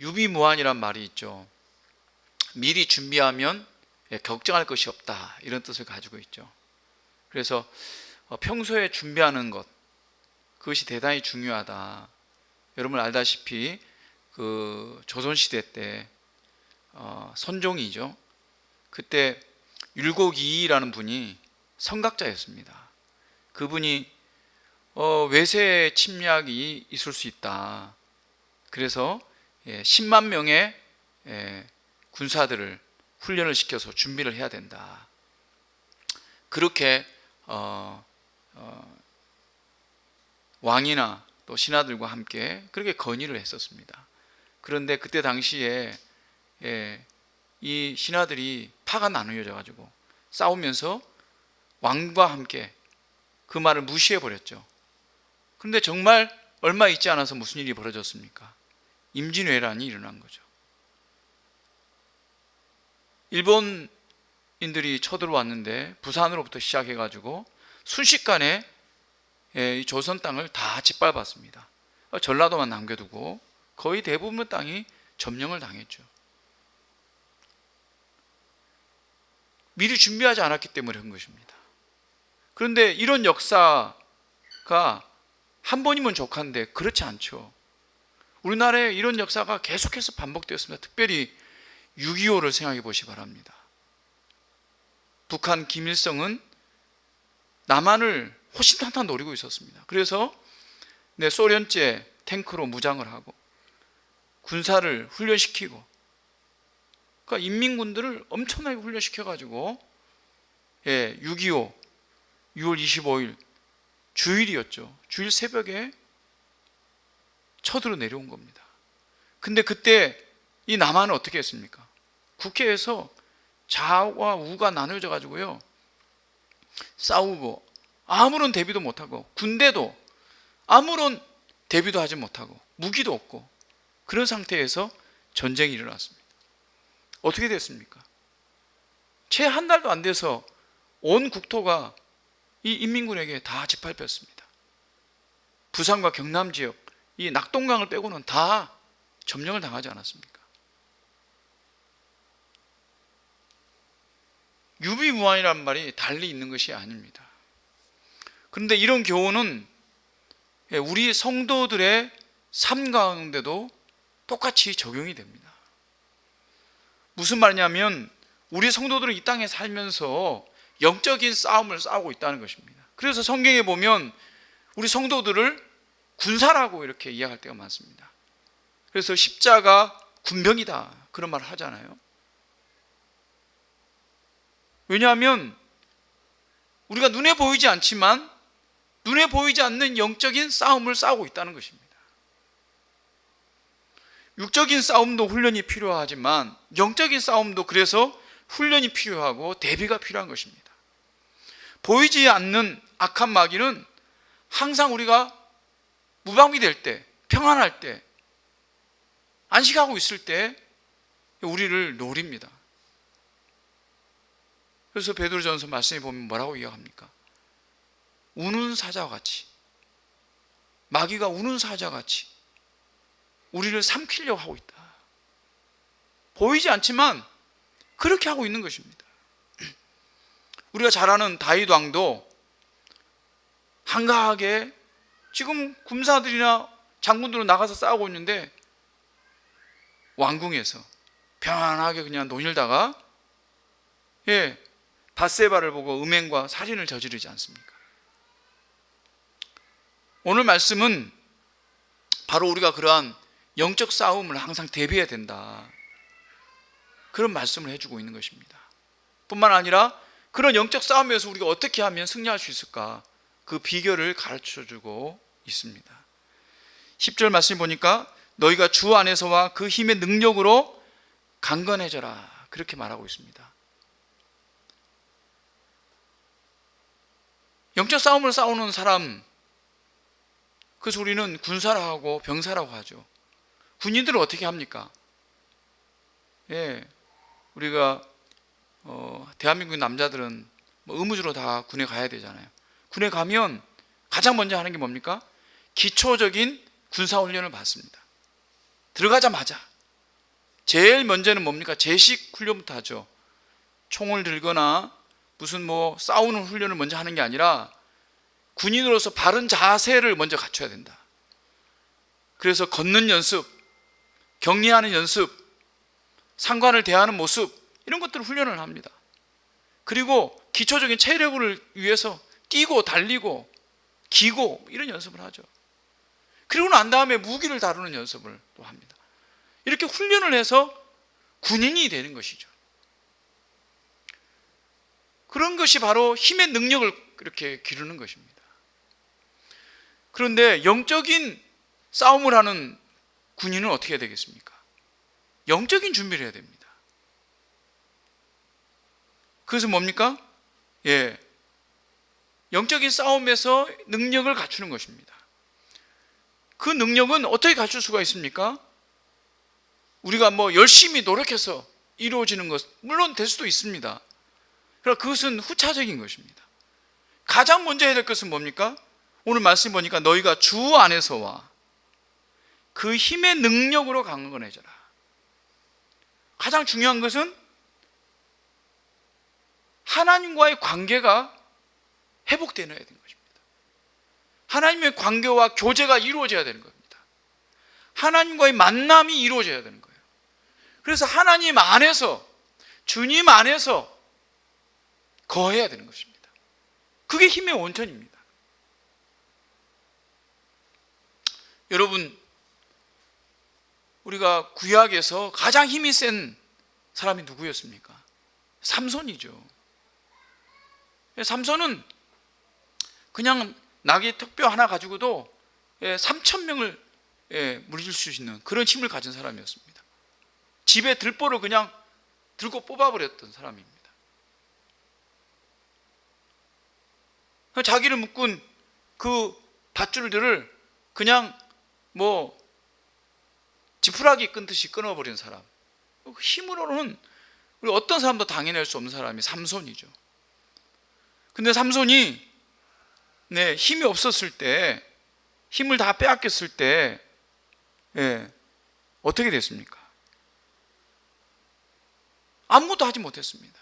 유비무환이란 말이 있죠. 미리 준비하면 걱정할 것이 없다, 이런 뜻을 가지고 있죠. 그래서 평소에 준비하는 것, 그것이 대단히 중요하다. 여러분 알다시피 그 조선시대 때 선종이죠. 그때 율곡이이라는 분이 선각자였습니다. 그분이 외세 침략이 있을 수 있다. 그래서 10만 명의 군사들을 훈련을 시켜서 준비를 해야 된다. 그렇게 왕이나 또 신하들과 함께 그렇게 건의를 했었습니다. 그런데 그때 당시에 이 신하들이 파가 나누어져 가지고 싸우면서 왕과 함께 그 말을 무시해 버렸죠. 그런데 정말 얼마 있지 않아서 무슨 일이 벌어졌습니까? 임진왜란이 일어난 거죠. 일본인들이 쳐들어왔는데 부산으로부터 시작해 가지고 순식간에 이 조선 땅을 다 짓밟았습니다. 전라도만 남겨두고 거의 대부분의 땅이 점령을 당했죠. 미리 준비하지 않았기 때문에 그런 것입니다. 그런데 이런 역사가 한 번이면 족한데 그렇지 않죠. 우리나라에 이런 역사가 계속해서 반복되었습니다. 특별히 6.25를 생각해 보시기 바랍니다. 북한 김일성은 남한을 호신탄탄 노리고 있었습니다. 그래서 소련제 탱크로 무장을 하고 군사를 훈련시키고, 그러니까 인민군들을 엄청나게 훈련시켜가지고 6.25 6월 25일 주일이었죠. 주일 새벽에 쳐들어 내려온 겁니다. 근데 그때 이 남한은 어떻게 했습니까? 국회에서 좌와 우가 나눠져 가지고요 싸우고 아무런 대비도 못하고, 군대도 아무런 대비도 하지 못하고 무기도 없고, 그런 상태에서 전쟁이 일어났습니다. 어떻게 됐습니까? 채 한 달도 안 돼서 온 국토가 이 인민군에게 다 짓밟혔습니다. 부산과 경남 지역, 이 낙동강을 빼고는 다 점령을 당하지 않았습니까? 유비무환이란 말이 달리 있는 것이 아닙니다. 그런데 이런 교훈은 우리 성도들의 삶 가운데도 똑같이 적용이 됩니다. 무슨 말이냐면 우리 성도들은 이 땅에 살면서 영적인 싸움을 싸우고 있다는 것입니다. 그래서 성경에 보면 우리 성도들을 군사라고 이렇게 이야기할 때가 많습니다. 그래서 십자가 군병이다, 그런 말을 하잖아요. 왜냐하면 우리가 눈에 보이지 않지만 눈에 보이지 않는 영적인 싸움을 싸우고 있다는 것입니다. 육적인 싸움도 훈련이 필요하지만 영적인 싸움도 그래서 훈련이 필요하고 대비가 필요한 것입니다. 보이지 않는 악한 마귀는 항상 우리가 무방비 될 때, 평안할 때, 안식하고 있을 때 우리를 노립니다. 그래서 베드로전서 말씀에 보면 뭐라고 이야기합니까? 우는 사자와 같이, 마귀가 우는 사자와 같이 우리를 삼키려고 하고 있다. 보이지 않지만 그렇게 하고 있는 것입니다. 우리가 잘 아는 다윗 왕도 한가하게 지금 군사들이나 장군들은 나가서 싸우고 있는데 왕궁에서 편안하게 그냥 논일다가 밧세바를 보고 음행과 살인을 저지르지 않습니까? 오늘 말씀은 바로 우리가 그러한 영적 싸움을 항상 대비해야 된다, 그런 말씀을 해주고 있는 것입니다. 뿐만 아니라 그런 영적 싸움에서 우리가 어떻게 하면 승리할 수 있을까, 그 비결을 가르쳐주고 있습니다. 10절 말씀 보니까 너희가 주 안에서와 그 힘의 능력으로 강건해져라, 그렇게 말하고 있습니다. 영적 싸움을 싸우는 사람, 그래서 우리는 군사라고 하고 병사라고 하죠. 군인들은 어떻게 합니까? 우리가 대한민국 남자들은 의무적으로 다 군에 가야 되잖아요. 군에 가면 가장 먼저 하는 게 뭡니까? 기초적인 군사훈련을 받습니다. 들어가자마자 제일 먼저는 뭡니까? 제식 훈련부터 하죠. 총을 들거나 무슨 싸우는 훈련을 먼저 하는 게 아니라 군인으로서 바른 자세를 먼저 갖춰야 된다. 그래서 걷는 연습, 격리하는 연습, 상관을 대하는 모습, 이런 것들을 훈련을 합니다. 그리고 기초적인 체력을 위해서 뛰고 달리고 기고 이런 연습을 하죠. 그리고 난 다음에 무기를 다루는 연습을 또 합니다. 이렇게 훈련을 해서 군인이 되는 것이죠. 그런 것이 바로 힘의 능력을 이렇게 기르는 것입니다. 그런데 영적인 싸움을 하는 군인은 어떻게 해야 되겠습니까? 영적인 준비를 해야 됩니다. 그래서 뭡니까? 영적인 싸움에서 능력을 갖추는 것입니다. 그 능력은 어떻게 갖출 수가 있습니까? 우리가 열심히 노력해서 이루어지는 것, 물론 될 수도 있습니다. 그러나 그것은 후차적인 것입니다. 가장 먼저 해야 될 것은 뭡니까? 오늘 말씀 보니까 너희가 주 안에서와 그 힘의 능력으로 강건해져라. 가장 중요한 것은 하나님과의 관계가 회복되어야 되는 것입니다. 하나님의 관계와 교제가 이루어져야 되는 겁니다. 하나님과의 만남이 이루어져야 되는 거예요. 그래서 하나님 안에서, 주님 안에서 거해야 되는 것입니다. 그게 힘의 원천입니다. 여러분, 우리가 구약에서 가장 힘이 센 사람이 누구였습니까? 삼손이죠. 삼손은 그냥 나귀 턱뼈 하나 가지고도 3,000명을 무릴 수 있는 그런 힘을 가진 사람이었습니다. 집에 들보를 그냥 들고 뽑아버렸던 사람입니다. 자기를 묶은 그 밧줄들을 그냥 지푸라기 끊듯이 끊어버린 사람. 힘으로는 우리 어떤 사람도 당해낼 수 없는 사람이 삼손이죠. 근데 삼손이 힘이 없었을 때, 힘을 다 빼앗겼을 때 어떻게 됐습니까? 아무것도 하지 못했습니다.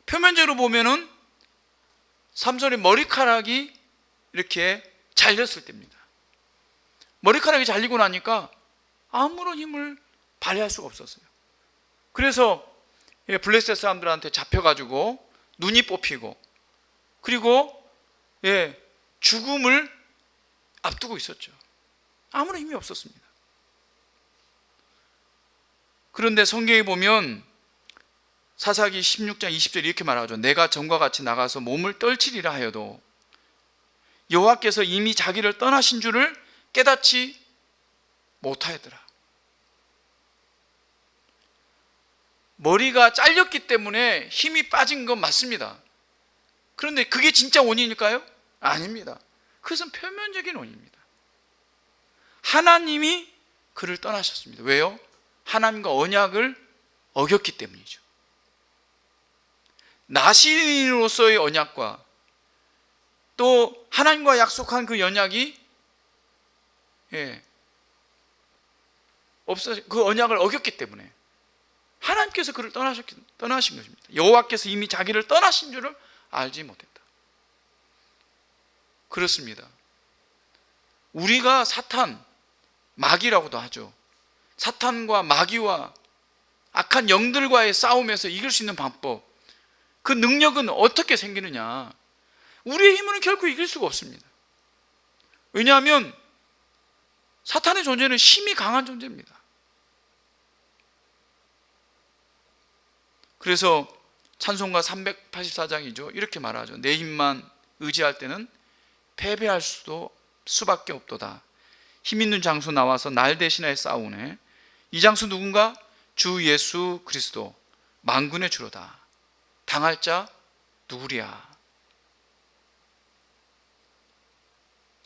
표면적으로 보면은 삼손의 머리카락이 이렇게 잘렸을 때입니다. 머리카락이 잘리고 나니까 아무런 힘을 발휘할 수가 없었어요. 그래서 블레셋 사람들한테 잡혀가지고 눈이 뽑히고, 그리고 죽음을 앞두고 있었죠. 아무런 힘이 없었습니다. 그런데 성경에 보면 사사기 16장 20절 이렇게 말하죠. 내가 전과 같이 나가서 몸을 떨치리라 하여도 여호와께서 이미 자기를 떠나신 줄을 깨닫지 못하였더라. 머리가 잘렸기 때문에 힘이 빠진 건 맞습니다. 그런데 그게 진짜 원인일까요? 아닙니다. 그것은 표면적인 원인입니다. 하나님이 그를 떠나셨습니다. 왜요? 하나님과 언약을 어겼기 때문이죠. 나시인으로서의 언약과 또 하나님과 약속한 그 언약이 그 언약을 어겼기 때문에 하나님께서 그를 떠나신 것입니다. 여호와께서 이미 자기를 떠나신 줄을 알지 못했다. 그렇습니다. 우리가 사탄, 마귀라고도 하죠. 사탄과 마귀와 악한 영들과의 싸움에서 이길 수 있는 방법, 그 능력은 어떻게 생기느냐? 우리의 힘으로는 결코 이길 수가 없습니다. 왜냐하면 사탄의 존재는 힘이 강한 존재입니다. 그래서 찬송가 384장이죠. 이렇게 말하죠. 내 힘만 의지할 때는 패배할 수밖에 없도다. 힘 있는 장수 나와서 날 대신하여 싸우네. 이 장수 누군가? 주 예수 그리스도 만군의 주로다. 당할 자 누구랴?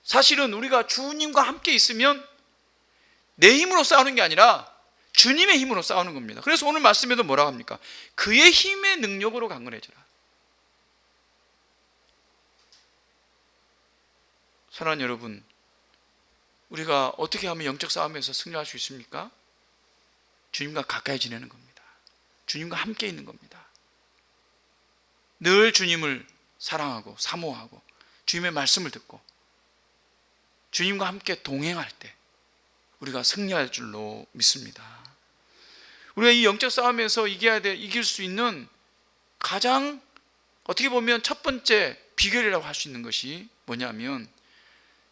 사실은 우리가 주님과 함께 있으면 내 힘으로 싸우는 게 아니라 주님의 힘으로 싸우는 겁니다. 그래서 오늘 말씀에도 뭐라고 합니까? 그의 힘의 능력으로 강건해져라. 사랑하는 여러분, 우리가 어떻게 하면 영적 싸움에서 승리할 수 있습니까? 주님과 가까이 지내는 겁니다. 주님과 함께 있는 겁니다. 늘 주님을 사랑하고 사모하고 주님의 말씀을 듣고 주님과 함께 동행할 때 우리가 승리할 줄로 믿습니다. 우리가 이 영적 싸움에서 이길 수 있는 가장 어떻게 보면 첫 번째 비결이라고 할 수 있는 것이 뭐냐면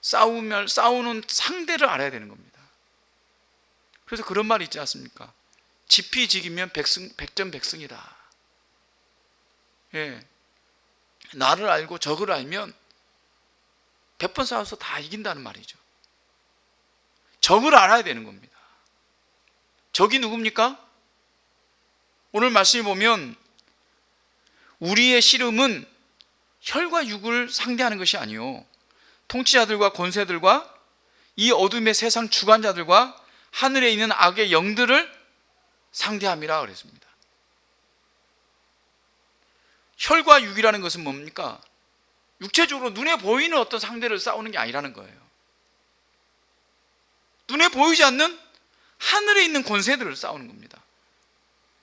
싸우는 상대를 알아야 되는 겁니다. 그래서 그런 말이 있지 않습니까? 지피지기면 백전백승이다. 예. 나를 알고 적을 알면 100번 싸워서 다 이긴다는 말이죠. 적을 알아야 되는 겁니다. 적이 누굽니까? 오늘 말씀에 보면 우리의 씨름은 혈과 육을 상대하는 것이 아니요 통치자들과 권세들과 이 어둠의 세상 주관자들과 하늘에 있는 악의 영들을 상대함이라 그랬습니다. 혈과 육이라는 것은 뭡니까? 육체적으로 눈에 보이는 어떤 상대를 싸우는 게 아니라는 거예요. 눈에 보이지 않는 하늘에 있는 권세들을 싸우는 겁니다.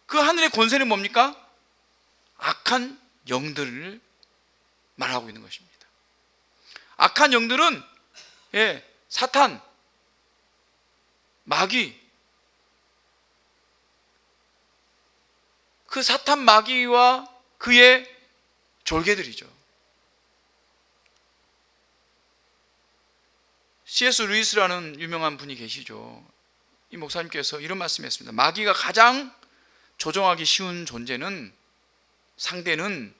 그 하늘의 권세는 뭡니까? 악한 영들을 말하고 있는 것입니다. 악한 영들은 사탄, 마귀, 그 사탄 마귀와 그의 졸개들이죠. C.S. 루이스라는 유명한 분이 계시죠. 이 목사님께서 이런 말씀했습니다. 마귀가 가장 조종하기 쉬운 상대는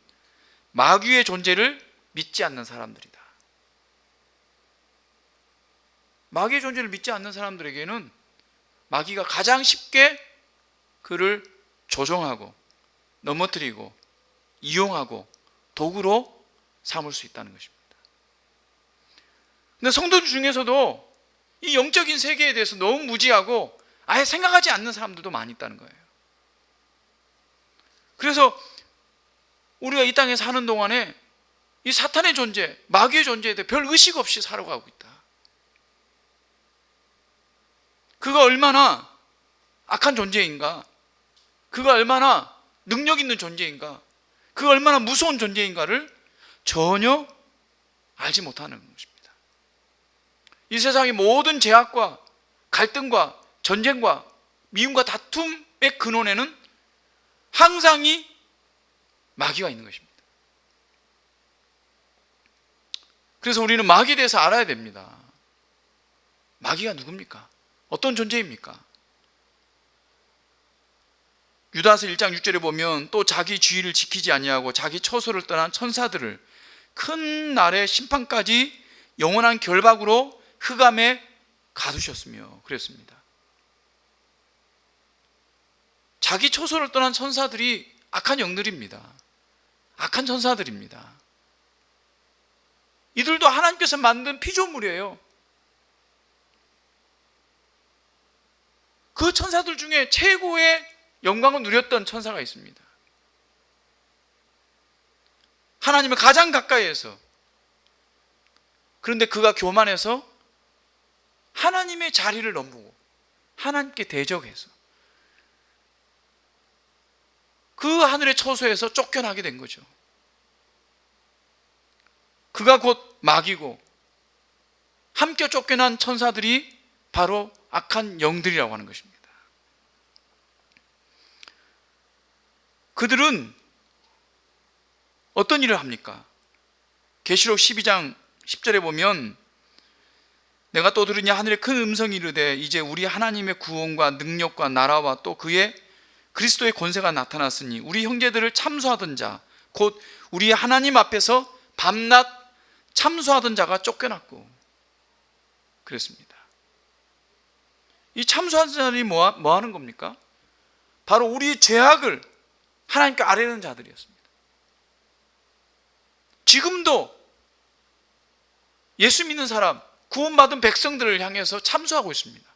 마귀의 존재를 믿지 않는 사람들이다. 마귀의 존재를 믿지 않는 사람들에게는 마귀가 가장 쉽게 그를 조종하고 넘어뜨리고 이용하고 도구로 삼을 수 있다는 것입니다. 근데 성도들 중에서도 이 영적인 세계에 대해서 너무 무지하고 아예 생각하지 않는 사람들도 많이 있다는 거예요. 그래서 우리가 이 땅에 사는 동안에 이 사탄의 존재, 마귀의 존재에 대해 별 의식 없이 살아가고 있다. 그가 얼마나 악한 존재인가, 그가 얼마나 능력 있는 존재인가, 그가 얼마나 무서운 존재인가를 전혀 알지 못하는 것입니다. 이 세상의 모든 제약과 갈등과 전쟁과 미움과 다툼의 근원에는 항상 이 마귀가 있는 것입니다. 그래서 우리는 마귀에 대해서 알아야 됩니다. 마귀가 누굽니까? 어떤 존재입니까? 유다서 1장 6절에 보면 또 자기 주의를 지키지 아니하고 자기 처소를 떠난 천사들을 큰 날의 심판까지 영원한 결박으로 흑암에 가두셨으며 그랬습니다. 자기 처소를 떠난 천사들이 악한 영들입니다. 악한 천사들입니다. 이들도 하나님께서 만든 피조물이에요. 그 천사들 중에 최고의 영광을 누렸던 천사가 있습니다. 하나님을 가장 가까이에서, 그런데 그가 교만해서 하나님의 자리를 넘보고 하나님께 대적해서 그 하늘의 처소에서 쫓겨나게 된 거죠. 그가 곧 마귀고 함께 쫓겨난 천사들이 바로 악한 영들이라고 하는 것입니다. 그들은 어떤 일을 합니까? 계시록 12장 10절에 보면 내가 또 들으니 하늘에 큰 음성이 이르되 이제 우리 하나님의 구원과 능력과 나라와 또 그의 그리스도의 권세가 나타났으니 우리 형제들을 참수하던 자 곧 우리 하나님 앞에서 밤낮 참수하던 자가 쫓겨났고 그랬습니다. 이 참수하는 자들이 뭐 하는 겁니까? 바로 우리의 죄악을 하나님께 아뢰는 자들이었습니다. 지금도 예수 믿는 사람, 구원받은 백성들을 향해서 참수하고 있습니다.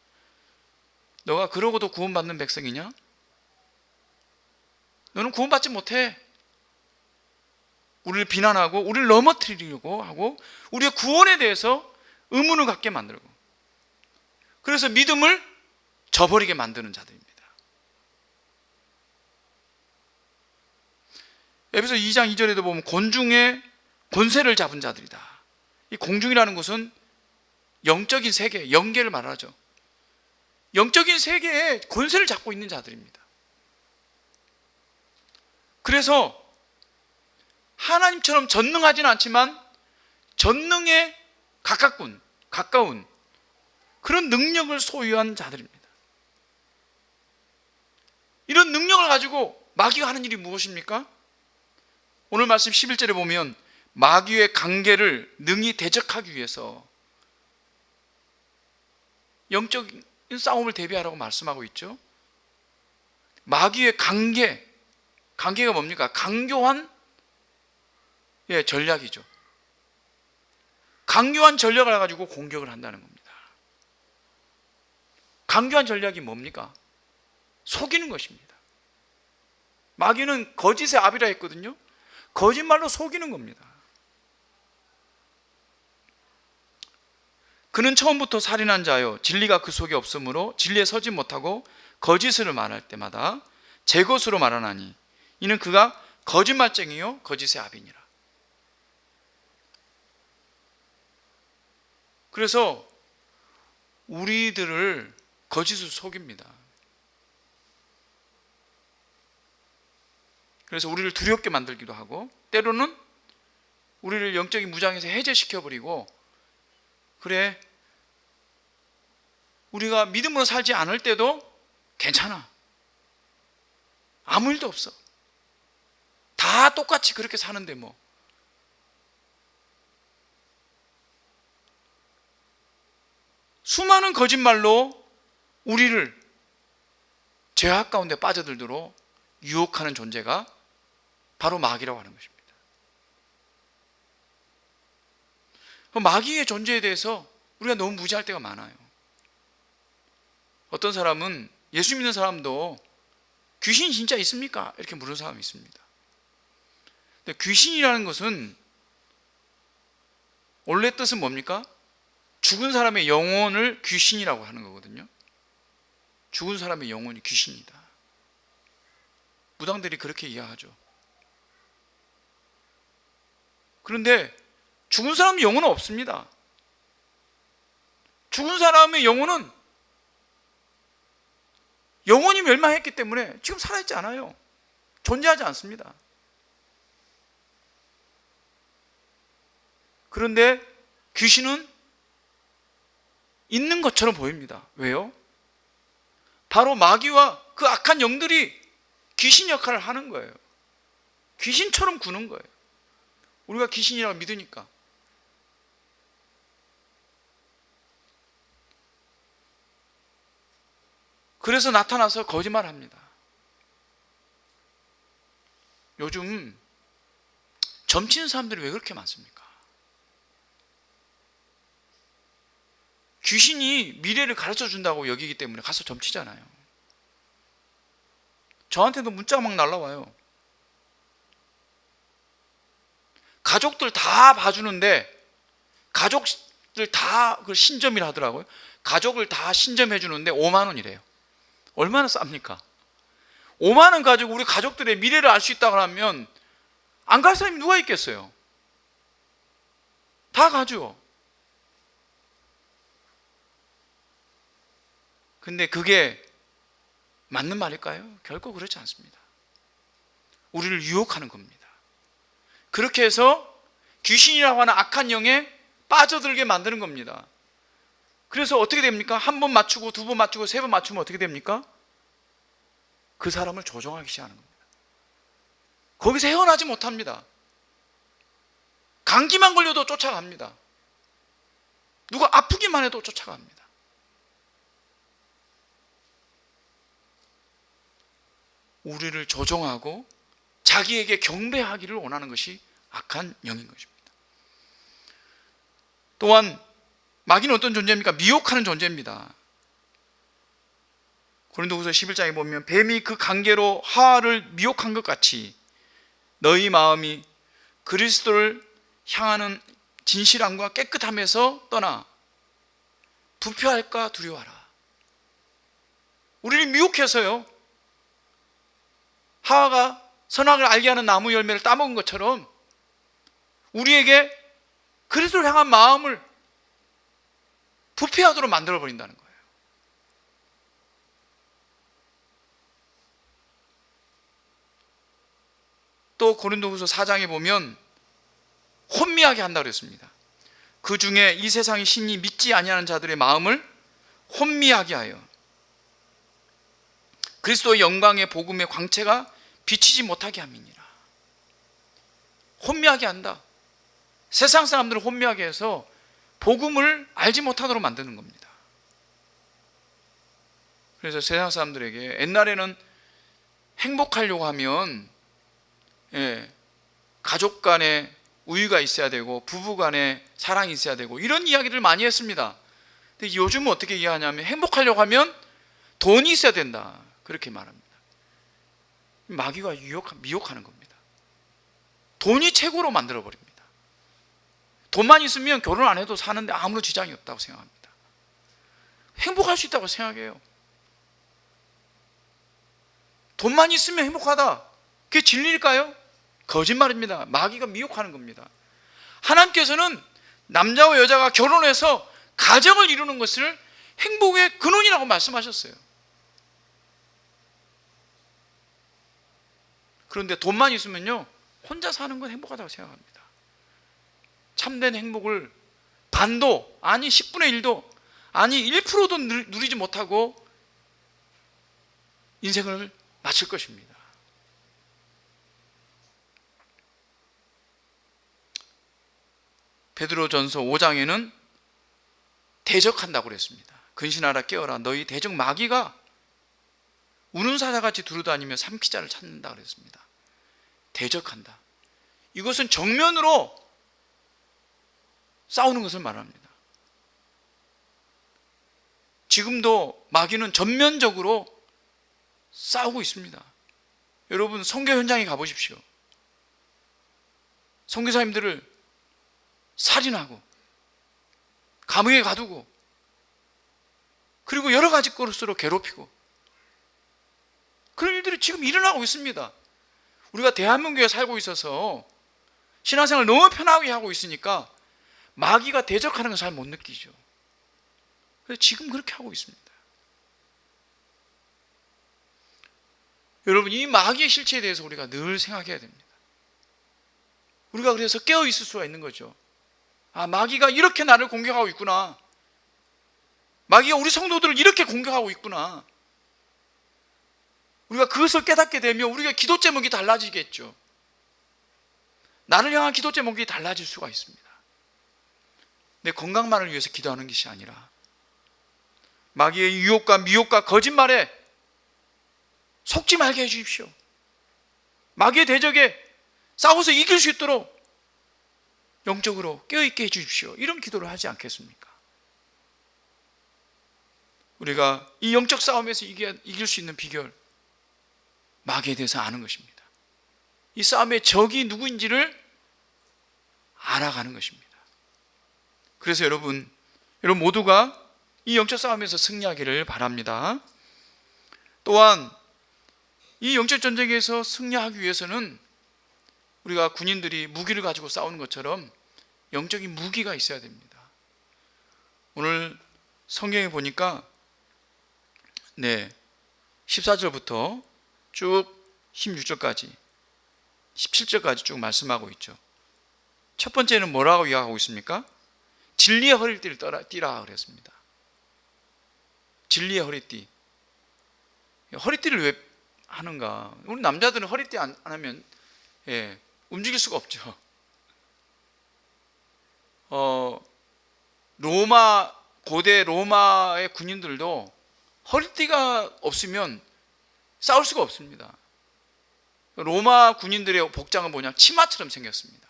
너가 그러고도 구원받는 백성이냐? 너는 구원받지 못해. 우리를 비난하고 우리를 넘어뜨리려고 하고 우리의 구원에 대해서 의문을 갖게 만들고 그래서 믿음을 저버리게 만드는 자들입니다. 에베소 2장 2절에도 보면 곤중의 권세를 잡은 자들이다. 이 공중이라는 것은 영적인 세계, 영계를 말하죠. 영적인 세계에 권세를 잡고 있는 자들입니다. 그래서 하나님처럼 전능하지는 않지만 전능에 가까운 그런 능력을 소유한 자들입니다. 이런 능력을 가지고 마귀가 하는 일이 무엇입니까? 오늘 말씀 11절에 보면 마귀의 관계를 능히 대적하기 위해서 영적인 싸움을 대비하라고 말씀하고 있죠. 마귀의 관계가 뭡니까? 강교한 전략이죠. 강교한 전략을 가지고 공격을 한다는 겁니다. 강교한 전략이 뭡니까? 속이는 것입니다. 마귀는 거짓의 아비라 했거든요. 거짓말로 속이는 겁니다. 그는 처음부터 살인한 자요 진리가 그 속에 없으므로 진리에 서지 못하고 거짓을 말할 때마다 제 것으로 말하나니 이는 그가 거짓말쟁이요 거짓의 아비니라. 그래서 우리들을 거짓으로 속입니다. 그래서 우리를 두렵게 만들기도 하고 때로는 우리를 영적인 무장에서 해제시켜버리고 그래 우리가 믿음으로 살지 않을 때도 괜찮아, 아무 일도 없어, 다 똑같이 그렇게 사는데 뭐. 수많은 거짓말로 우리를 죄악 가운데 빠져들도록 유혹하는 존재가 바로 마귀라고 하는 것입니다. 마귀의 존재에 대해서 우리가 너무 무지할 때가 많아요. 어떤 사람은 예수 믿는 사람도 귀신 진짜 있습니까? 이렇게 물은 사람이 있습니다. 근데 귀신이라는 것은 원래 뜻은 뭡니까? 죽은 사람의 영혼을 귀신이라고 하는 거거든요. 죽은 사람의 영혼이 귀신이다. 무당들이 그렇게 이해하죠. 그런데 죽은 사람의 영혼은 없습니다. 죽은 사람의 영혼은 영혼이 멸망했기 때문에 지금 살아있지 않아요. 존재하지 않습니다. 그런데 귀신은 있는 것처럼 보입니다. 왜요? 바로 마귀와 그 악한 영들이 귀신 역할을 하는 거예요. 귀신처럼 구는 거예요. 우리가 귀신이라고 믿으니까. 그래서 나타나서 거짓말합니다. 요즘 점치는 사람들이 왜 그렇게 많습니까? 귀신이 미래를 가르쳐 준다고 여기기 때문에 가서 점치잖아요. 저한테도 문자가 막 날라와요. 가족들 다 봐주는데 가족들 다 그걸 신점이라 하더라고요. 가족을 다 신점해 주는데 5만 원이래요. 얼마나 쌉니까? 5만 원 가지고 우리 가족들의 미래를 알 수 있다고 하면 안 갈 사람이 누가 있겠어요? 다 가죠. 근데 그게 맞는 말일까요? 결코 그렇지 않습니다. 우리를 유혹하는 겁니다. 그렇게 해서 귀신이라고 하는 악한 영에 빠져들게 만드는 겁니다. 그래서 어떻게 됩니까? 한 번 맞추고 두 번 맞추고 세 번 맞추면 어떻게 됩니까? 그 사람을 조종하기 시작하는 겁니다. 거기서 헤어나지 못합니다. 감기만 걸려도 쫓아갑니다. 누가 아프기만 해도 쫓아갑니다. 우리를 조종하고 자기에게 경배하기를 원하는 것이 악한 영인 것입니다. 또한 마귀는 어떤 존재입니까? 미혹하는 존재입니다. 고린도후서 11장에 보면 뱀이 그 관계로 하와를 미혹한 것 같이 너희 마음이 그리스도를 향하는 진실함과 깨끗함에서 떠나 부패할까 두려워하라. 우리를 미혹해서요, 하와가 선악을 알게 하는 나무 열매를 따먹은 것처럼 우리에게 그리스도를 향한 마음을 부패하도록 만들어버린다는 거예요. 또 고린도후서 4장에 보면 혼미하게 한다고 그랬습니다. 그 중에 이 세상의 신이 믿지 아니하는 자들의 마음을 혼미하게 하여 그리스도의 영광의 복음의 광채가 비치지 못하게 함이니라. 혼미하게 한다. 세상 사람들을 혼미하게 해서 복음을 알지 못하도록 만드는 겁니다. 그래서 세상 사람들에게 옛날에는 행복하려고 하면 가족 간에 우위가 있어야 되고 부부 간에 사랑이 있어야 되고 이런 이야기를 많이 했습니다. 근데 요즘은 어떻게 이해하냐면 행복하려고 하면 돈이 있어야 된다, 그렇게 말합니다. 마귀가 미혹하는 겁니다. 돈이 최고로 만들어버립니다. 돈만 있으면 결혼 안 해도 사는데 아무런 지장이 없다고 생각합니다. 행복할 수 있다고 생각해요. 돈만 있으면 행복하다, 그게 진리일까요? 거짓말입니다. 마귀가 미혹하는 겁니다. 하나님께서는 남자와 여자가 결혼해서 가정을 이루는 것을 행복의 근원이라고 말씀하셨어요. 그런데 돈만 있으면요, 혼자 사는 건 행복하다고 생각합니다. 참된 행복을 반도, 아니 10분의 1도, 아니 1%도 누리지 못하고 인생을 마칠 것입니다. 베드로전서 5장에는 대적한다고 그랬습니다. 근신하라 깨어라, 너희 대적 마귀가 우는 사자같이 두루다니며 삼키자를 찾는다 그랬습니다. 대적한다. 이것은 정면으로 싸우는 것을 말합니다. 지금도 마귀는 전면적으로 싸우고 있습니다. 여러분, 선교 현장에 가보십시오. 선교사님들을 살인하고 감옥에 가두고 그리고 여러 가지 것으로 괴롭히고 그런 일들이 지금 일어나고 있습니다. 우리가 대한민국에 살고 있어서 신앙생활을 너무 편하게 하고 있으니까 마귀가 대적하는 걸 잘 못 느끼죠. 그래서 지금 그렇게 하고 있습니다. 여러분, 이 마귀의 실체에 대해서 우리가 늘 생각해야 됩니다. 우리가 그래서 깨어 있을 수가 있는 거죠. 아, 마귀가 이렇게 나를 공격하고 있구나. 마귀가 우리 성도들을 이렇게 공격하고 있구나. 우리가 그것을 깨닫게 되면 우리가 기도 제목이 달라지겠죠. 나를 향한 기도 제목이 달라질 수가 있습니다. 내 건강만을 위해서 기도하는 것이 아니라 마귀의 유혹과 미혹과 거짓말에 속지 말게 해주십시오. 마귀의 대적에 싸워서 이길 수 있도록 영적으로 깨어있게 해주십시오. 이런 기도를 하지 않겠습니까? 우리가 이 영적 싸움에서 이길 수 있는 비결, 마귀에 대해서 아는 것입니다. 이 싸움의 적이 누구인지를 알아가는 것입니다. 그래서 여러분 모두가 이 영적 싸움에서 승리하기를 바랍니다. 또한 이 영적 전쟁에서 승리하기 위해서는 우리가 군인들이 무기를 가지고 싸우는 것처럼 영적인 무기가 있어야 됩니다. 오늘 성경에 보니까 14절부터 쭉 16절까지 17절까지 쭉 말씀하고 있죠. 첫 번째는 뭐라고 이야기하고 있습니까? 진리의 허리띠를 띠라 그랬습니다. 진리의 허리띠. 허리띠를 왜 하는가? 우리 남자들은 허리띠 안 하면 움직일 수가 없죠. 고대 로마의 군인들도 허리띠가 없으면 싸울 수가 없습니다. 로마 군인들의 복장은 뭐냐? 치마처럼 생겼습니다.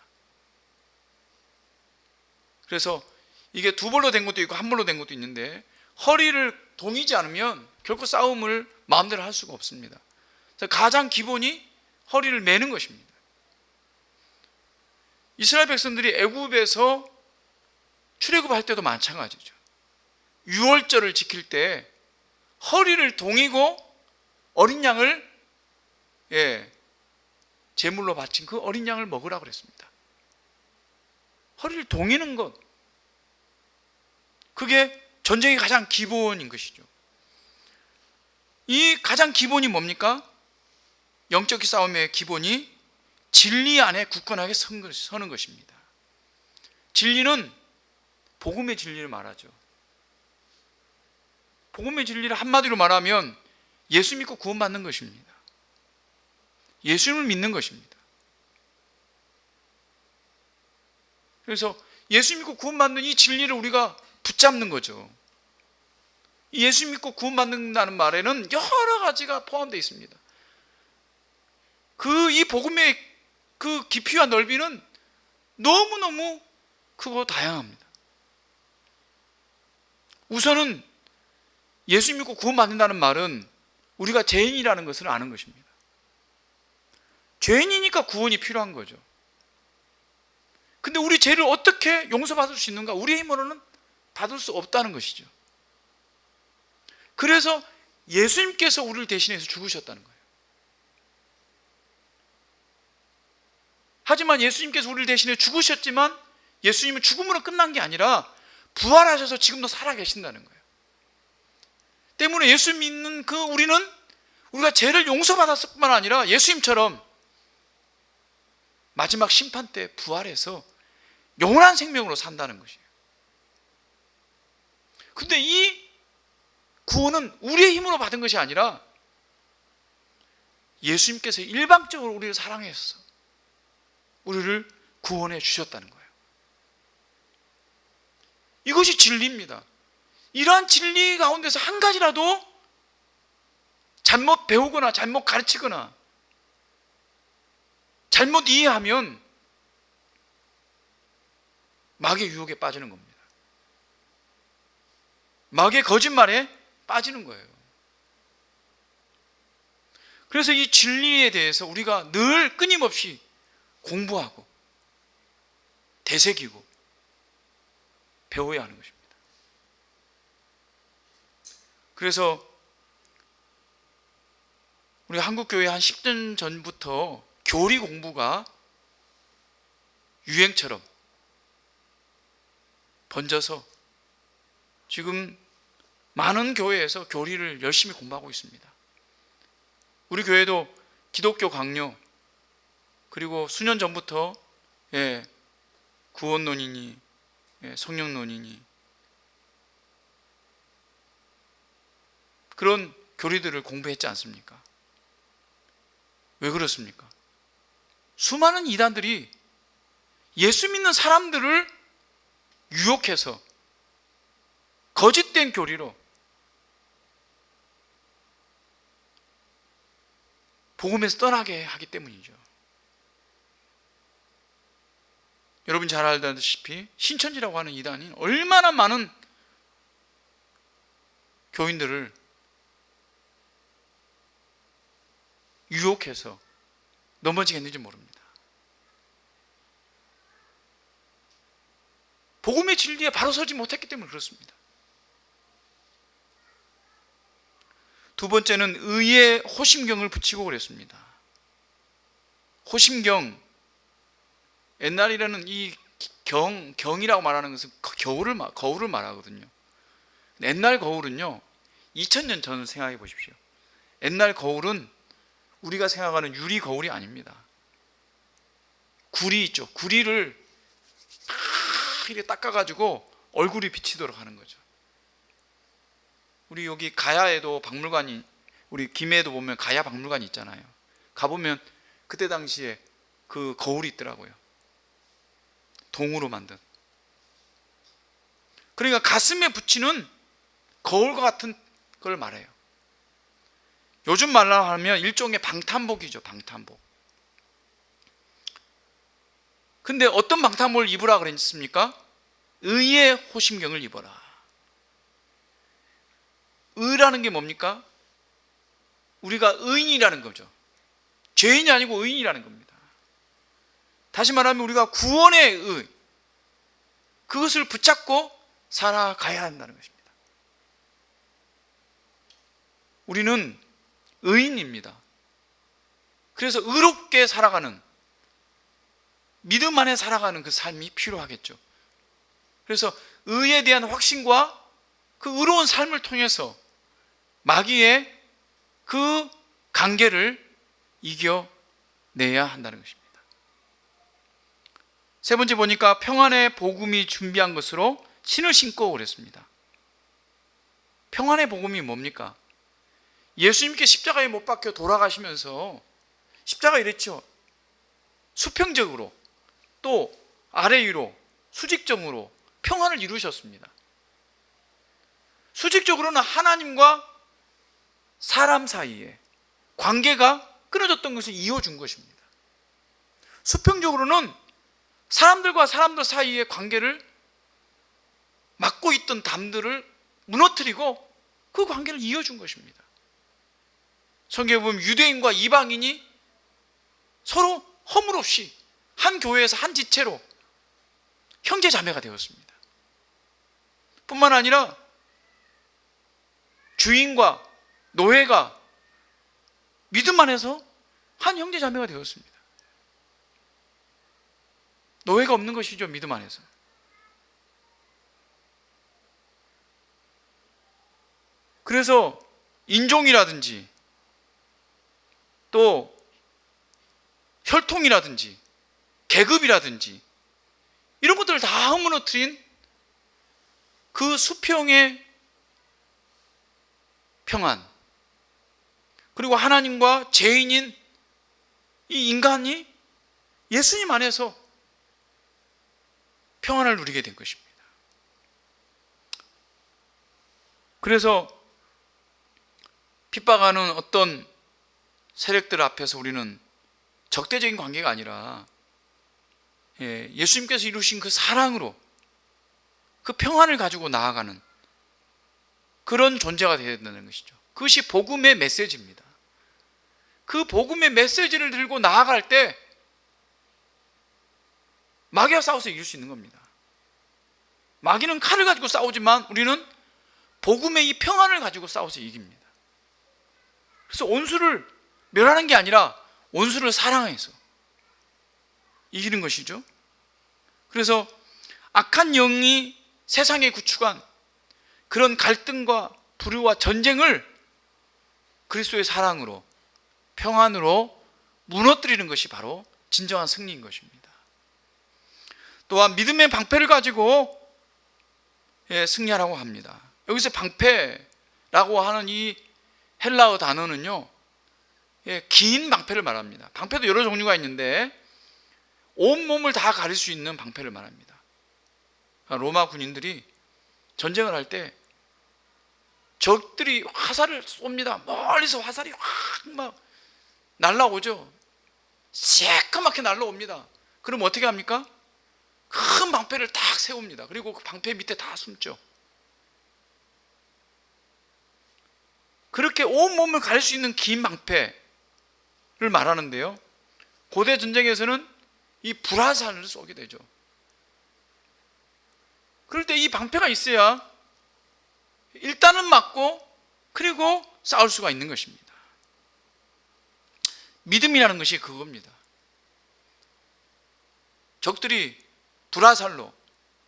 그래서 이게 두 벌로 된 것도 있고 한 벌로 된 것도 있는데 허리를 동이지 않으면 결코 싸움을 마음대로 할 수가 없습니다. 그래서 가장 기본이 허리를 매는 것입니다. 이스라엘 백성들이 애굽에서 출애굽할 때도 마찬가지죠. 유월절을 지킬 때 허리를 동이고 어린 양을 제물로 바친 그 어린 양을 먹으라고 그랬습니다. 허리를 동이는 것, 그게 전쟁의 가장 기본인 것이죠. 이 가장 기본이 뭡니까? 영적 싸움의 기본이 진리 안에 굳건하게 서는 것입니다. 진리는 복음의 진리를 말하죠. 복음의 진리를 한마디로 말하면 예수 믿고 구원받는 것입니다. 예수님을 믿는 것입니다. 그래서 예수 믿고 구원받는 이 진리를 우리가 붙잡는 거죠. 예수 믿고 구원받는다는 말에는 여러 가지가 포함되어 있습니다. 이 복음의 그 깊이와 넓이는 너무너무 크고 다양합니다. 우선은 예수 믿고 구원받는다는 말은 우리가 죄인이라는 것을 아는 것입니다. 죄인이니까 구원이 필요한 거죠. 근데 우리 죄를 어떻게 용서받을 수 있는가? 우리의 힘으로는 받을 수 없다는 것이죠. 그래서 예수님께서 우리를 대신해서 죽으셨다는 거예요. 하지만 예수님께서 우리를 대신해 죽으셨지만 예수님은 죽음으로 끝난 게 아니라 부활하셔서 지금도 살아계신다는 거예요. 때문에 예수 믿는 우리는 우리가 죄를 용서받았을 뿐만 아니라 예수님처럼 마지막 심판 때 부활해서 영원한 생명으로 산다는 것이에요. 근데 이 구원은 우리의 힘으로 받은 것이 아니라 예수님께서 일방적으로 우리를 사랑해서 우리를 구원해 주셨다는 거예요. 이것이 진리입니다. 이러한 진리 가운데서 한 가지라도 잘못 배우거나 잘못 가르치거나 잘못 이해하면 마귀의 유혹에 빠지는 겁니다. 마귀의 거짓말에 빠지는 거예요. 그래서 이 진리에 대해서 우리가 늘 끊임없이 공부하고 되새기고 배워야 하는 것입니다. 그래서 우리 한국교회 한 10년 전부터 교리 공부가 유행처럼 번져서 지금 많은 교회에서 교리를 열심히 공부하고 있습니다. 우리 교회도 기독교 강요, 그리고 수년 전부터 구원론이니 성령론이니 그런 교리들을 공부했지 않습니까? 왜 그렇습니까? 수많은 이단들이 예수 믿는 사람들을 유혹해서 거짓된 교리로 복음에서 떠나게 하기 때문이죠. 여러분 잘 알다시피 신천지라고 하는 이단이 얼마나 많은 교인들을 유혹해서 넘어지게 했는지 모릅니다. 복음의 진리에 바로 서지 못했기 때문에 그렇습니다. 두 번째는 의의 호심경을 붙이고 그랬습니다. 호심경, 옛날이라는 이 경이라고 말하는 것은 거울을 말하거든요. 옛날 거울은요, 2000년 전 생각해 보십시오. 옛날 거울은 우리가 생각하는 유리 거울이 아닙니다. 구리 있죠. 구리를 딱 이렇게 닦아가지고 얼굴이 비치도록 하는 거죠. 우리 여기 가야에도 박물관이, 우리 김해에도 보면 가야 박물관이 있잖아요. 가보면 그때 당시에 그 거울이 있더라고요. 동으로 만든. 그러니까 가슴에 붙이는 거울과 같은 걸 말해요. 요즘 말로 하면 일종의 방탄복이죠. 방탄복. 근데 어떤 방탄복을 입으라 그랬습니까? 의의 호심경을 입어라. 의라는 게 뭡니까? 우리가 의인이라는 거죠. 죄인이 아니고 의인이라는 겁니다. 다시 말하면 우리가 구원의 의, 그것을 붙잡고 살아가야 한다는 것입니다. 우리는 의인입니다. 그래서 의롭게 살아가는, 믿음 안에 살아가는 그 삶이 필요하겠죠. 그래서 의에 대한 확신과 그 의로운 삶을 통해서 마귀의 그 관계를 이겨내야 한다는 것입니다. 세 번째 보니까 평안의 복음이 준비한 것으로 신을 신고 그랬습니다. 평안의 복음이 뭡니까? 예수님께 십자가에 못 박혀 돌아가시면서 십자가 이랬죠. 수평적으로 또 아래 위로 수직적으로 평안을 이루셨습니다. 수직적으로는 하나님과 사람 사이에 관계가 끊어졌던 것을 이어준 것입니다. 수평적으로는 사람들과 사람들 사이의 관계를 막고 있던 담들을 무너뜨리고 그 관계를 이어준 것입니다. 성경에 보면 유대인과 이방인이 서로 허물 없이 한 교회에서 한 지체로 형제 자매가 되었습니다. 뿐만 아니라 주인과 노예가 믿음 안에서 한 형제 자매가 되었습니다. 노예가 없는 것이죠, 믿음 안에서. 그래서 인종이라든지 또 혈통이라든지 계급이라든지 이런 것들을 다 무너뜨린 그 수평의 평안, 그리고 하나님과 죄인인 이 인간이 예수님 안에서 평안을 누리게 된 것입니다. 그래서 핍박하는 어떤 세력들 앞에서 우리는 적대적인 관계가 아니라 예수님께서 이루신 그 사랑으로 그 평안을 가지고 나아가는 그런 존재가 되어야 된다는 것이죠. 그것이 복음의 메시지입니다. 그 복음의 메시지를 들고 나아갈 때 마귀와 싸워서 이길 수 있는 겁니다. 마귀는 칼을 가지고 싸우지만 우리는 복음의 이 평안을 가지고 싸워서 이깁니다. 그래서 원수를 멸하는 게 아니라 원수를 사랑해서 이기는 것이죠. 그래서 악한 영이 세상에 구축한 그런 갈등과 불의와 전쟁을 그리스도의 사랑으로, 평안으로 무너뜨리는 것이 바로 진정한 승리인 것입니다. 또한 믿음의 방패를 가지고 승리하라고 합니다. 여기서 방패라고 하는 이 헬라어 단어는요, 긴 방패를 말합니다. 방패도 여러 종류가 있는데 온몸을 다 가릴 수 있는 방패를 말합니다. 로마 군인들이 전쟁을 할 때 적들이 화살을 쏩니다. 멀리서 화살이 확 막 날라오죠. 새까맣게 날라옵니다. 그럼 어떻게 합니까? 큰 방패를 딱 세웁니다. 그리고 그 방패 밑에 다 숨죠. 그렇게 온몸을 가릴 수 있는 긴 방패를 말하는데요, 고대 전쟁에서는 이 불화살을 쏘게 되죠. 그럴 때 이 방패가 있어야 일단은 맞고 그리고 싸울 수가 있는 것입니다. 믿음이라는 것이 그겁니다. 적들이 불화살로,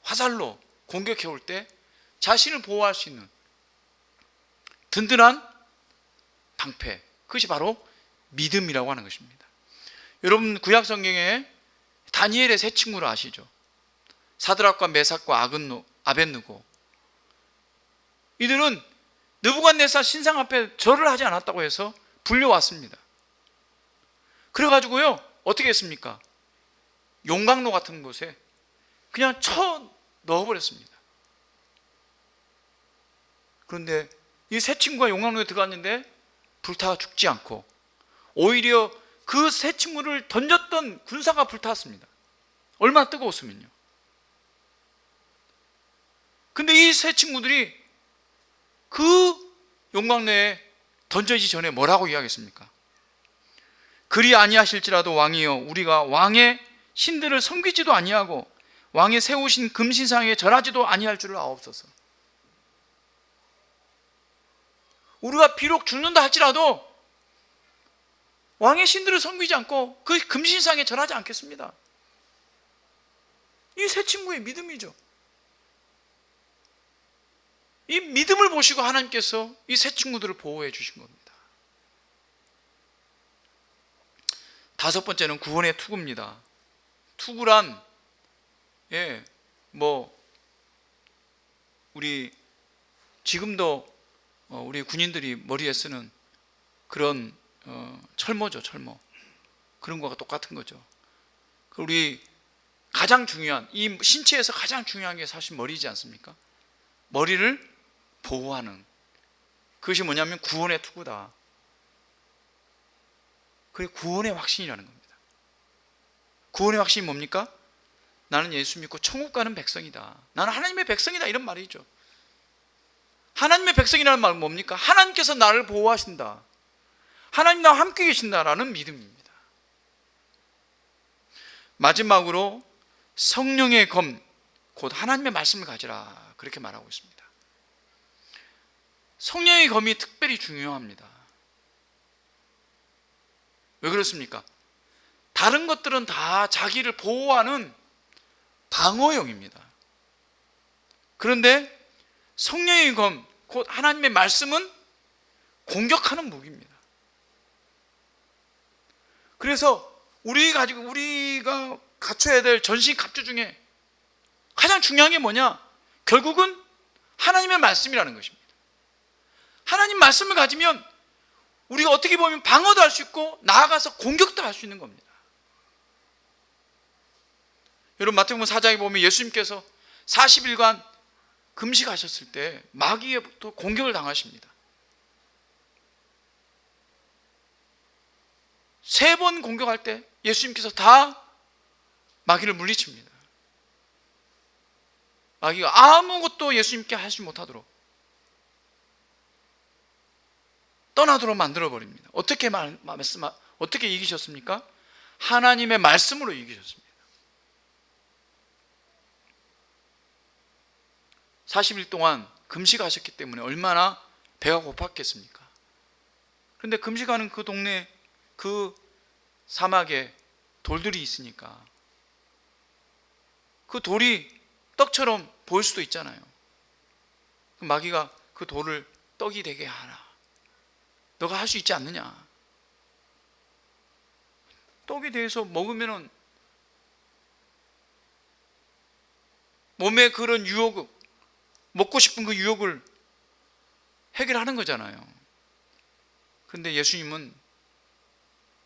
화살로 공격해 올 때 자신을 보호할 수 있는 든든한 방패, 그것이 바로 믿음이라고 하는 것입니다. 여러분, 구약 성경에 다니엘의 세 친구를 아시죠? 사드락과 메삭과 아벳느고. 이들은 느부갓네살 신상 앞에 절을 하지 않았다고 해서 불려왔습니다. 그래가지고요, 어떻게 했습니까? 용광로 같은 곳에 그냥 쳐 넣어버렸습니다. 그런데 이 세 친구가 용광로에 들어갔는데 불타가 죽지 않고 오히려 그 세 친구를 던졌던 군사가 불탔습니다. 얼마나 뜨거웠으면요. 근데 이 세 친구들이 그 용광로에 던져지기 전에 뭐라고 이야기했습니까? 그리 아니하실지라도 왕이여, 우리가 왕의 신들을 섬기지도 아니하고 왕의 세우신 금신상에 절하지도 아니할 줄을 아옵소서. 우리가 비록 죽는다 할지라도 왕의 신들을 섬기지 않고 그 금신상에 절하지 않겠습니다. 이 세 친구의 믿음이죠. 이 믿음을 보시고 하나님께서 이 세 친구들을 보호해 주신 겁니다. 다섯 번째는 구원의 투구입니다. 투구란 우리 지금도 우리 군인들이 머리에 쓰는 그런 철모죠, 철모. 그런 거가 똑같은 거죠. 우리 가장 중요한, 이 신체에서 가장 중요한 게 사실 머리이지 않습니까? 머리를 보호하는, 그것이 뭐냐면 구원의 투구다. 그게 구원의 확신이라는 겁니다. 구원의 확신이 뭡니까? 나는 예수 믿고 천국 가는 백성이다. 나는 하나님의 백성이다, 이런 말이죠. 하나님의 백성이라는 말은 뭡니까? 하나님께서 나를 보호하신다, 하나님 나와 함께 계신다라는 믿음입니다. 마지막으로 성령의 검, 곧 하나님의 말씀을 가지라, 그렇게 말하고 있습니다. 성령의 검이 특별히 중요합니다. 왜 그렇습니까? 다른 것들은 다 자기를 보호하는 방어용입니다. 그런데 성령의 검, 곧 하나님의 말씀은 공격하는 무기입니다. 그래서 우리가 갖춰야 될 전신 갑주 중에 가장 중요한 게 뭐냐? 결국은 하나님의 말씀이라는 것입니다. 하나님 말씀을 가지면 우리가 어떻게 보면 방어도 할 수 있고 나아가서 공격도 할 수 있는 겁니다. 여러분, 마태복음 4장에 보면 예수님께서 40일간 금식하셨을 때 마귀에부터 공격을 당하십니다. 3번 공격할 때 예수님께서 다 마귀를 물리칩니다. 마귀가 아무것도 예수님께 하지 못하도록, 떠나도록 만들어버립니다. 어떻게 이기셨습니까? 하나님의 말씀으로 이기셨습니다. 40일 동안 금식하셨기 때문에 얼마나 배가 고팠겠습니까? 그런데 금식하는 그 동네, 그 사막에 돌들이 있으니까 그 돌이 떡처럼 보일 수도 있잖아요. 마귀가 그 돌을 떡이 되게 하라, 너가 할 수 있지 않느냐. 떡에 대해서 먹으면 몸에 그런 유혹, 먹고 싶은 그 유혹을 해결하는 거잖아요. 그런데 예수님은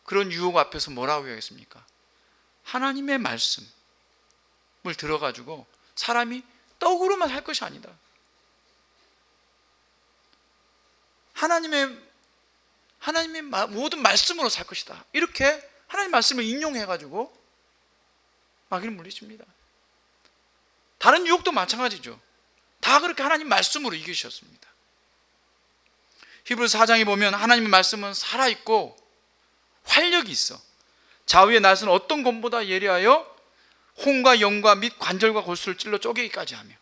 그런 유혹 앞에서 뭐라고 하겠습니까? 하나님의 말씀을 들어가지고 사람이 떡으로만 살 것이 아니다, 하나님의 모든 말씀으로 살 것이다, 이렇게 하나님 말씀을 인용해가지고 마귀를 물리칩니다. 다른 유혹도 마찬가지죠. 다 그렇게 하나님 말씀으로 이기셨습니다. 히브리서 4장에 보면 하나님의 말씀은 살아있고 활력이 있어 좌우의 낫은 어떤 검보다 예리하여 혼과 영과 및 관절과 골수를 찔러 쪼개기까지 하며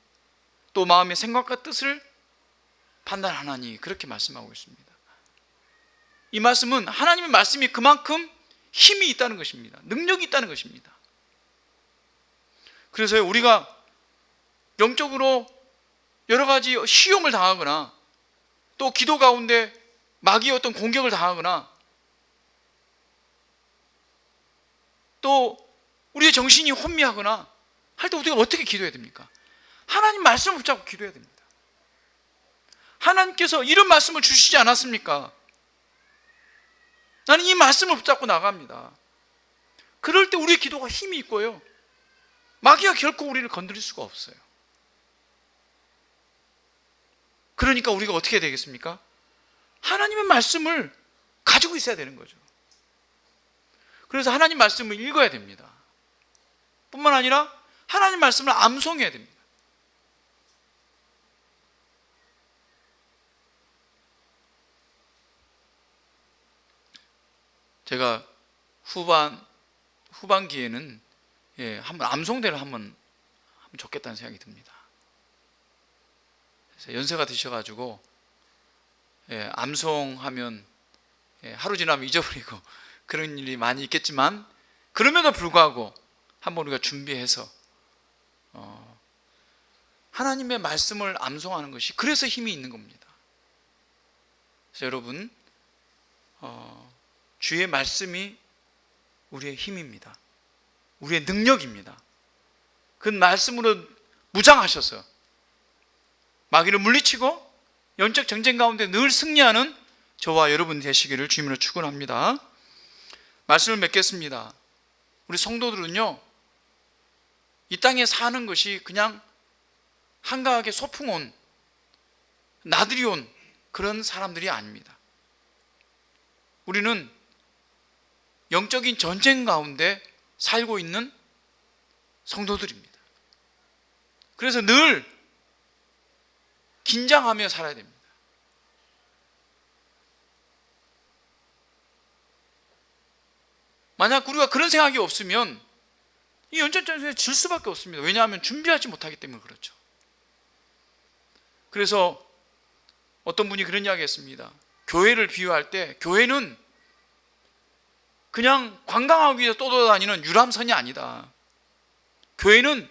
또 마음의 생각과 뜻을 판단하나니, 그렇게 말씀하고 있습니다. 이 말씀은 하나님의 말씀이 그만큼 힘이 있다는 것입니다. 능력이 있다는 것입니다. 그래서 우리가 영적으로 여러 가지 시험을 당하거나 또 기도 가운데 마귀의 어떤 공격을 당하거나 또 우리의 정신이 혼미하거나 할 때 우리가 어떻게 기도해야 됩니까? 하나님 말씀을 붙잡고 기도해야 됩니다. 하나님께서 이런 말씀을 주시지 않았습니까? 나는 이 말씀을 붙잡고 나갑니다. 그럴 때 우리의 기도가 힘이 있고요, 마귀가 결코 우리를 건드릴 수가 없어요. 그러니까 우리가 어떻게 해야 되겠습니까? 하나님의 말씀을 가지고 있어야 되는 거죠. 그래서 하나님 말씀을 읽어야 됩니다. 뿐만 아니라 하나님 말씀을 암송해야 됩니다. 제가 후반기에는 한번 암송대를 한번 좋겠다는 생각이 듭니다. 그래서 연세가 드셔가지고 암송하면 하루 지나면 잊어버리고 그런 일이 많이 있겠지만, 그럼에도 불구하고 한번 우리가 준비해서 하나님의 말씀을 암송하는 것이 그래서 힘이 있는 겁니다. 그래서 여러분, 주의 말씀이 우리의 힘입니다. 우리의 능력입니다. 그 말씀으로 무장하셔서 마귀를 물리치고 영적 전쟁 가운데 늘 승리하는 저와 여러분 되시기를 주님으로 축원합니다. 말씀을 맺겠습니다. 우리 성도들은요, 이 땅에 사는 것이 그냥 한가하게 소풍 온, 나들이 온 그런 사람들이 아닙니다. 우리는 영적인 전쟁 가운데 살고 있는 성도들입니다. 그래서 늘 긴장하며 살아야 됩니다. 만약 우리가 그런 생각이 없으면 이 연전전쟁에 질 수밖에 없습니다. 왜냐하면 준비하지 못하기 때문에 그렇죠. 그래서 어떤 분이 그런 이야기 했습니다. 교회를 비유할 때 교회는 그냥 관광하기 위해서 떠돌아다니는 유람선이 아니다. 교회는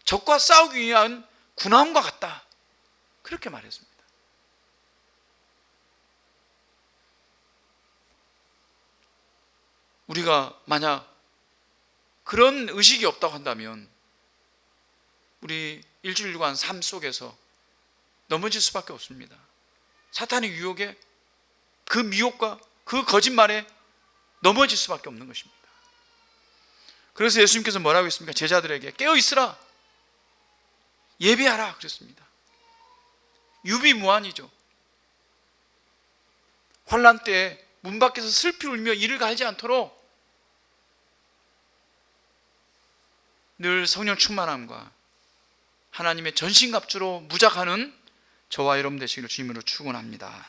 적과 싸우기 위한 군함과 같다. 그렇게 말했습니다. 우리가 만약 그런 의식이 없다고 한다면 우리 일주일간 삶 속에서 넘어질 수밖에 없습니다. 사탄의 유혹에, 그 미혹과 그 거짓말에 넘어질 수밖에 없는 것입니다. 그래서 예수님께서 뭐라고 했습니까? 제자들에게 깨어 있으라, 예배하라 그랬습니다. 유비무환이죠. 환난 때 문 밖에서 슬피 울며 이를 갈지 않도록 늘 성령 충만함과 하나님의 전신갑주로 무장하는 저와 여러분 되시기를 주님으로 축원합니다.